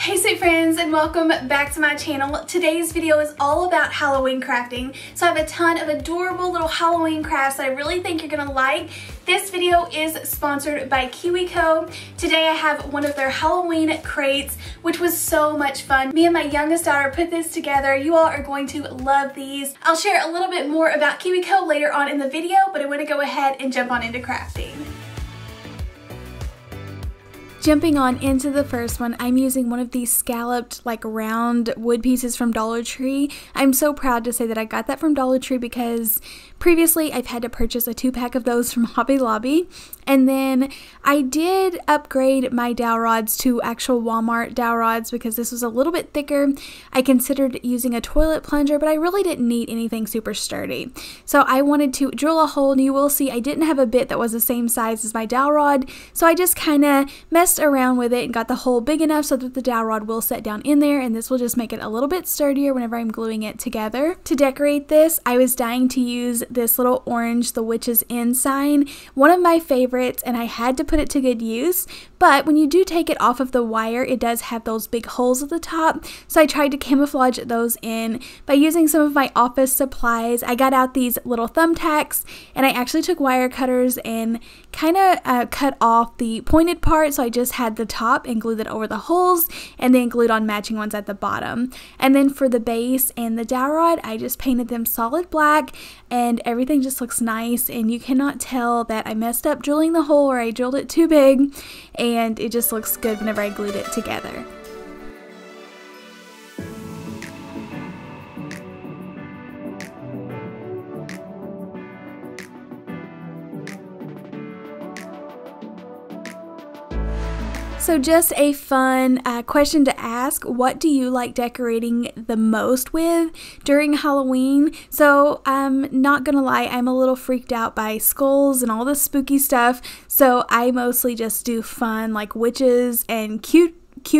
Hey sweet friends, and welcome back to my channel. Today's video is all about Halloween crafting. So I have a ton of adorable little Halloween crafts that I really think you're gonna like. This video is sponsored by KiwiCo. Today I have one of their Halloween crates, which was so much fun. Me and my youngest daughter put this together. You all are going to love these. I'll share a little bit more about KiwiCo later on in the video, but I want to go ahead and jump on into crafting. Jumping on into the first one, I'm using one of these scalloped, like round wood pieces from Dollar Tree. I'm so proud to say that I got that from Dollar Tree because previously I've had to purchase a 2-pack of those from Hobby Lobby. And then I did upgrade my dowel rods to actual Walmart dowel rods because this was a little bit thicker. I considered using a toilet plunger, but I really didn't need anything super sturdy. So I wanted to drill a hole, and you will see I didn't have a bit that was the same size as my dowel rod. So I just kind of messed around with it and got the hole big enough so that the dowel rod will set down in there, and this will just make it a little bit sturdier whenever I'm gluing it together. To decorate this, I was dying to use this little orange The Witch's End sign, one of my favorites, and I had to put it to good use. But when you do take it off of the wire, it does have those big holes at the top, so I tried to camouflage those in by using some of my office supplies. I got out these little thumbtacks, and I actually took wire cutters and kind of cut off the pointed part, so I just had the top and glued it over the holes, and then glued on matching ones at the bottom. And then for the base and the dowel rod, I just painted them solid black, and everything just looks nice, and you cannot tell that I messed up drilling the hole or I drilled it too big, and it just looks good whenever I glued it together. So just a fun question to ask: what do you like decorating the most with during Halloween? So I'm not gonna lie, I'm a little freaked out by skulls and all this spooky stuff, so I mostly just do fun like witches and cute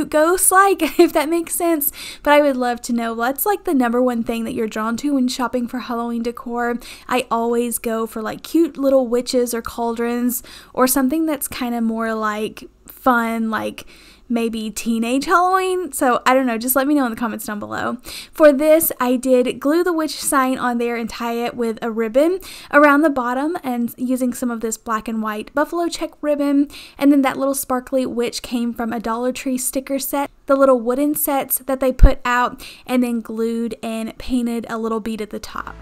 ghosts, like, if that makes sense. But I would love to know, what's like the #1 thing that you're drawn to when shopping for Halloween decor? I always go for like cute little witches or cauldrons, or something that's kind of more like fun, like maybe teenage Halloween. So I don't know, just let me know in the comments down below. For this, I did glue the witch sign on there and tie it with a ribbon around the bottom, and using some of this black and white buffalo check ribbon. And then that little sparkly witch came from a Dollar Tree sticker set, the little wooden sets that they put out, and then glued and painted a little bead at the top.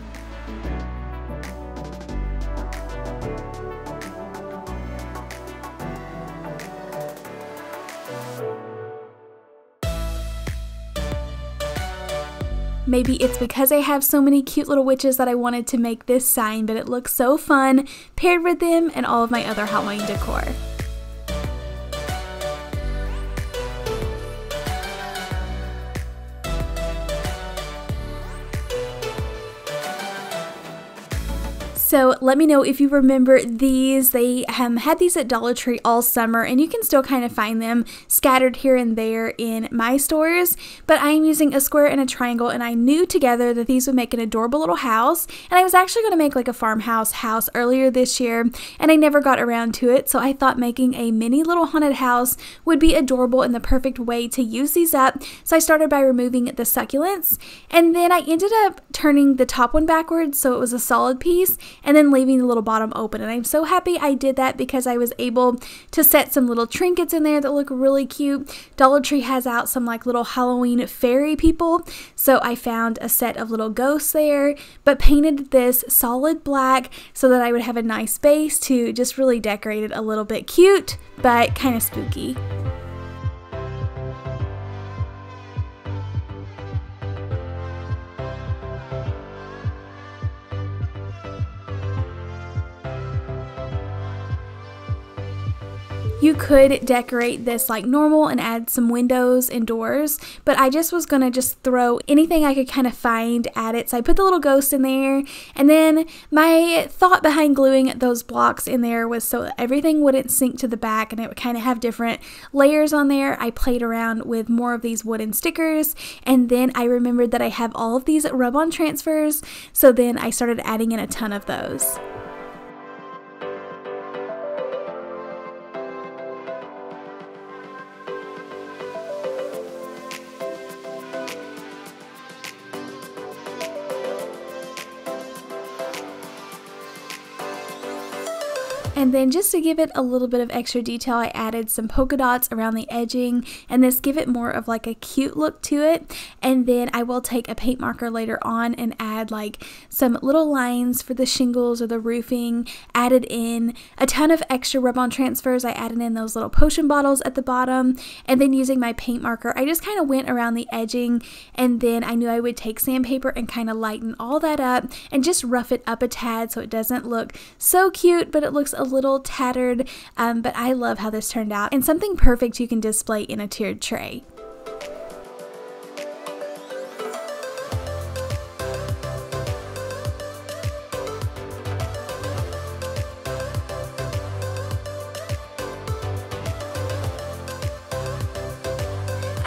Maybe it's because I have so many cute little witches that I wanted to make this sign, but it looks so fun paired with them and all of my other Halloween decor. So let me know if you remember these. They had these at Dollar Tree all summer, and you can still kind of find them scattered here and there in my stores. But I am using a square and a triangle, and I knew together that these would make an adorable little house. And I was actually going to make like a farmhouse house earlier this year, and I never got around to it. So I thought making a mini little haunted house would be adorable and the perfect way to use these up. So I started by removing the succulents, and then I ended up turning the top one backwards so it was a solid piece, and then leaving the little bottom open. And I'm so happy I did that because I was able to set some little trinkets in there that look really cute. Dollar Tree has out some like little Halloween fairy people, so I found a set of little ghosts there, but painted this solid black so that I would have a nice base to just really decorate it a little bit cute, but kind of spooky. You could decorate this like normal and add some windows and doors, but I just was gonna just throw anything I could kind of find at it. So I put the little ghost in there, and then my thought behind gluing those blocks in there was so that everything wouldn't sink to the back and it would kind of have different layers on there. I played around with more of these wooden stickers, and then I remembered that I have all of these rub-on transfers, so then I started adding in a ton of those. And then just to give it a little bit of extra detail, I added some polka dots around the edging, and this give it more of like a cute look to it. And then I will take a paint marker later on and add like some little lines for the shingles or the roofing, added in a ton of extra rub-on transfers. I added in those little potion bottles at the bottom, and then using my paint marker, I just kind of went around the edging, and then I knew I would take sandpaper and kind of lighten all that up and just rough it up a tad so it doesn't look so cute, but it looks a little tattered, but I love how this turned out, and something perfect you can display in a tiered tray.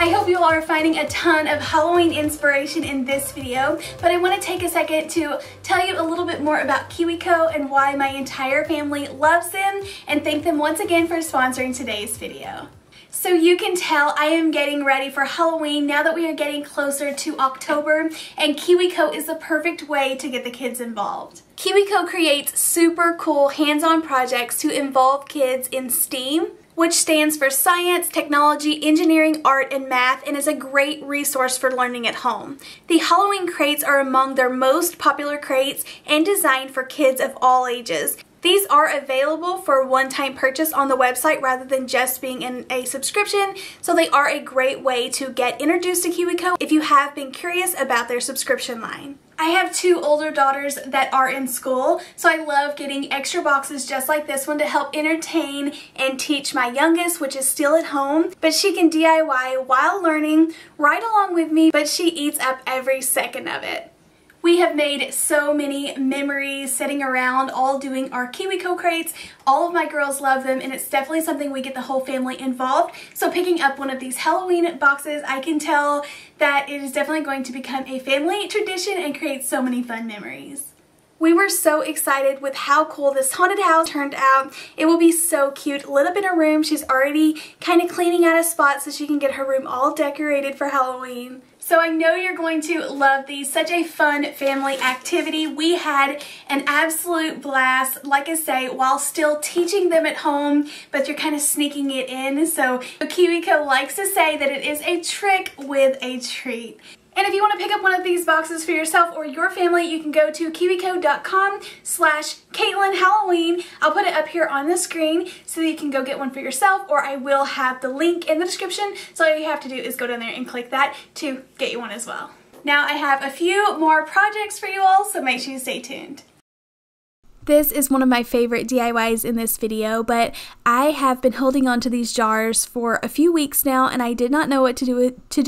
I hope you all are finding a ton of Halloween inspiration in this video, but I want to take a second to tell you a little bit more about KiwiCo and why my entire family loves them, and thank them once again for sponsoring today's video. So you can tell I am getting ready for Halloween now that we are getting closer to October, and KiwiCo is the perfect way to get the kids involved. KiwiCo creates super cool hands-on projects to involve kids in STEAM, which stands for Science, Technology, Engineering, Art, and Math, and is a great resource for learning at home. The Halloween crates are among their most popular crates and designed for kids of all ages. These are available for one-time purchase on the website rather than just being in a subscription, so they are a great way to get introduced to KiwiCo if you have been curious about their subscription line. I have two older daughters that are in school, so I love getting extra boxes just like this one to help entertain and teach my youngest, which is still at home, but she can DIY while learning right along with me, but she eats up every second of it. We have made so many memories sitting around all doing our KiwiCo crates. All of my girls love them, and it's definitely something we get the whole family involved. So picking up one of these Halloween boxes, I can tell that it is definitely going to become a family tradition and create so many fun memories. We were so excited with how cool this haunted house turned out. It will be so cute, lit up in her room. She's already kind of cleaning out a spot so she can get her room all decorated for Halloween. So I know you're going to love these. Such a fun family activity. We had an absolute blast, like I say, while still teaching them at home, but you're kind of sneaking it in. So KiwiCo likes to say that it is a trick with a treat. And if you want to pick up one of these boxes for yourself or your family, you can go to kiwico.com/Katelyn Halloween. I'll put it up here on the screen so that you can go get one for yourself, or I will have the link in the description. So all you have to do is go down there and click that to get you one as well. Now I have a few more projects for you all, so make sure you stay tuned. This is one of my favorite DIYs in this video, but I have been holding on to these jars for a few weeks now, and I did not know what to do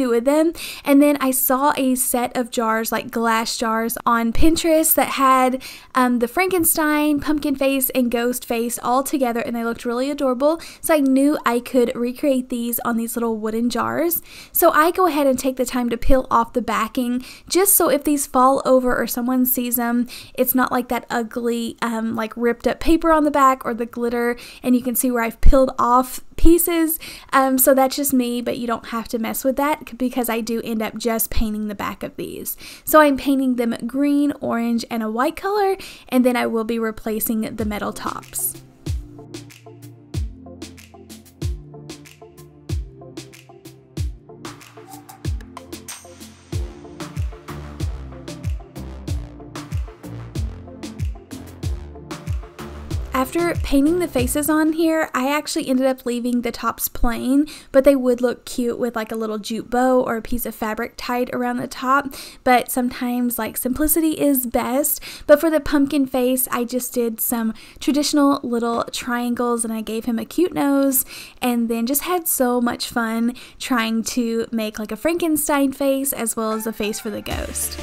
with them. And then I saw a set of jars, like glass jars, on Pinterest that had the Frankenstein, pumpkin face, and ghost face all together, and they looked really adorable. So I knew I could recreate these on these little wooden jars. So I go ahead and take the time to peel off the backing, just so if these fall over or someone sees them, it's not like that ugly like ripped up paper on the back or the glitter, and you can see where I've peeled off pieces. So that's just me, but you don't have to mess with that because I do end up just painting the back of these. So I'm painting them green, orange, and a white color, and then I will be replacing the metal tops. After painting the faces on here, I actually ended up leaving the tops plain, but they would look cute with like a little jute bow or a piece of fabric tied around the top. But sometimes like simplicity is best. But for the pumpkin face, I just did some traditional little triangles, and I gave him a cute nose, and then just had so much fun trying to make like a Frankenstein face as well as a face for the ghost.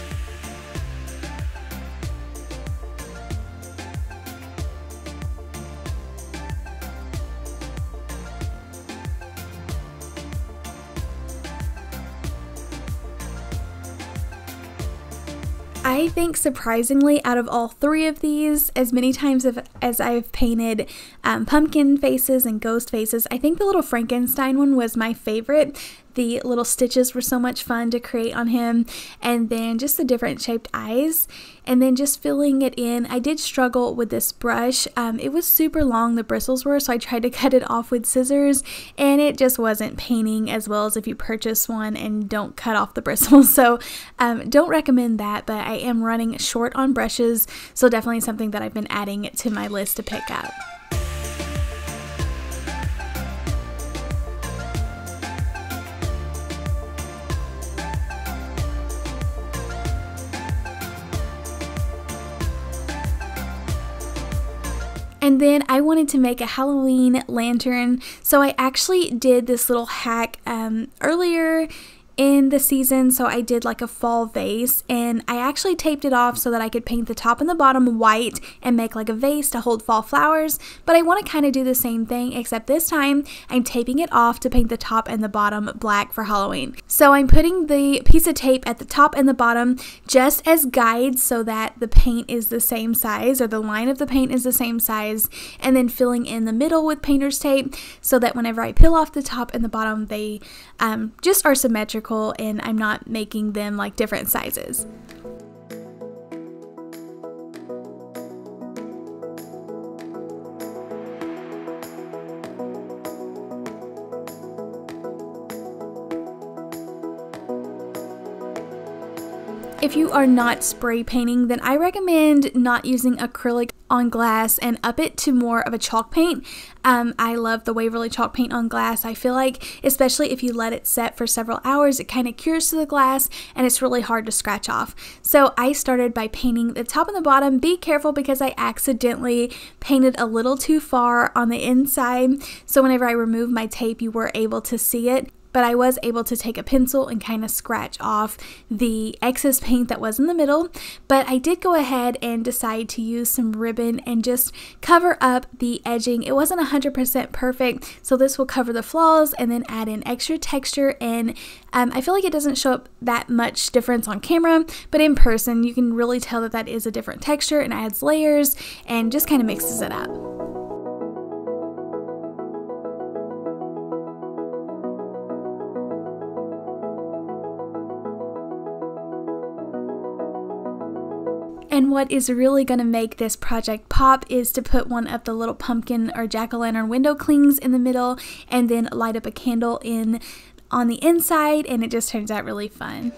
I think surprisingly, out of all three of these, as many times as I've painted pumpkin faces and ghost faces, I think the little Frankenstein one was my favorite. The little stitches were so much fun to create on him, and then just the different shaped eyes, and then just filling it in. I did struggle with this brush. It was super long, the bristles were, so I tried to cut it off with scissors, and it just wasn't painting as well as if you purchase one and don't cut off the bristles. So don't recommend that, but I am running short on brushes, so definitely something that I've been adding to my list to pick up. And then I wanted to make a Halloween lantern, so I actually did this little hack earlier in the season. So I did like a fall vase, and I actually taped it off so that I could paint the top and the bottom white and make like a vase to hold fall flowers. But I want to kind of do the same thing, except this time I'm taping it off to paint the top and the bottom black for Halloween. So I'm putting the piece of tape at the top and the bottom just as guides so that the paint is the same size, or the line of the paint is the same size, and then filling in the middle with painter's tape so that whenever I peel off the top and the bottom, they just are symmetrical and I'm not making them like different sizes. If you are not spray painting, then I recommend not using acrylic on glass and up it to more of a chalk paint. I love the Waverly chalk paint on glass. I feel like, especially if you let it set for several hours, it kind of cures to the glass and it's really hard to scratch off. So I started by painting the top and the bottom. Be careful because I accidentally painted a little too far on the inside. So whenever I removed my tape, you were able to see it. But I was able to take a pencil and kind of scratch off the excess paint that was in the middle. But I did go ahead and decide to use some ribbon and just cover up the edging. It wasn't 100% perfect, so this will cover the flaws and then add in extra texture. And I feel like it doesn't show up that much difference on camera, but in person you can really tell that that is a different texture and adds layers and just kind of mixes it up. And what is really going to make this project pop is to put one of the little pumpkin or jack-o'-lantern window clings in the middle and then light up a candle on the inside, and it just turns out really fun.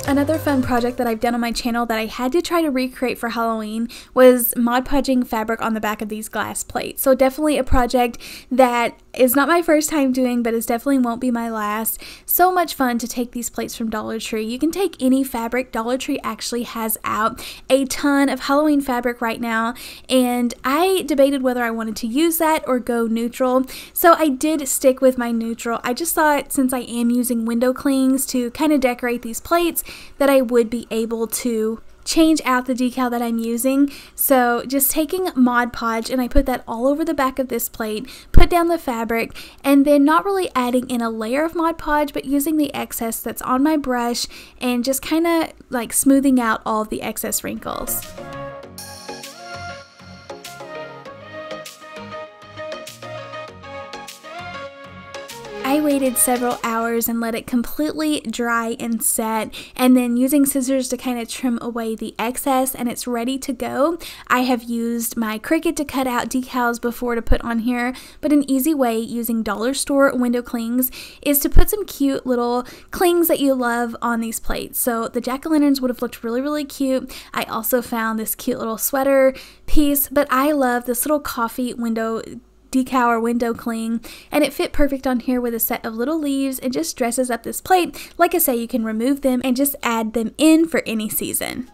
Another fun project that I've done on my channel that I had to try to recreate for Halloween was Mod Podging fabric on the back of these glass plates. So definitely a project that is not my first time doing, but it definitely won't be my last. So much fun to take these plates from Dollar Tree. You can take any fabric. Dollar Tree actually has out a ton of Halloween fabric right now, and I debated whether I wanted to use that or go neutral. So I did stick with my neutral. I just thought, since I am using window clings to kind of decorate these plates, that I would be able to change out the decal that I'm using. So just taking Mod Podge, and I put that all over the back of this plate, put down the fabric, and then not really adding in a layer of Mod Podge, but using the excess that's on my brush and just kind of like smoothing out all of the excess wrinkles. I waited several hours and let it completely dry and set, and then using scissors to kind of trim away the excess, and it's ready to go. I have used my Cricut to cut out decals before to put on here, but an easy way using dollar store window clings is to put some cute little clings that you love on these plates. So the jack-o'-lanterns would have looked really, really cute. I also found this cute little sweater piece, but I love this little coffee window decal or window cling, and it fit perfect on here with a set of little leaves and just dresses up this plate. Like I say, you can remove them and just add them in for any season.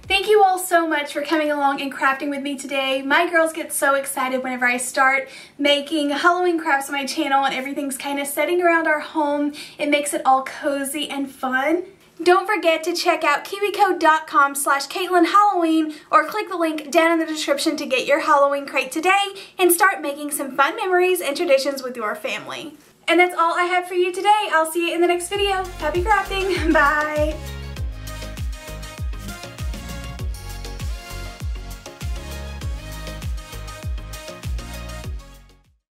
Thank you all so much for coming along and crafting with me today. My girls get so excited whenever I start making Halloween crafts on my channel and everything's kind of setting around our home. It makes it all cozy and fun. Don't forget to check out kiwico.com/KatelynHalloween or click the link down in the description to get your Halloween crate today and start making some fun memories and traditions with your family. And that's all I have for you today. I'll see you in the next video. Happy crafting. Bye.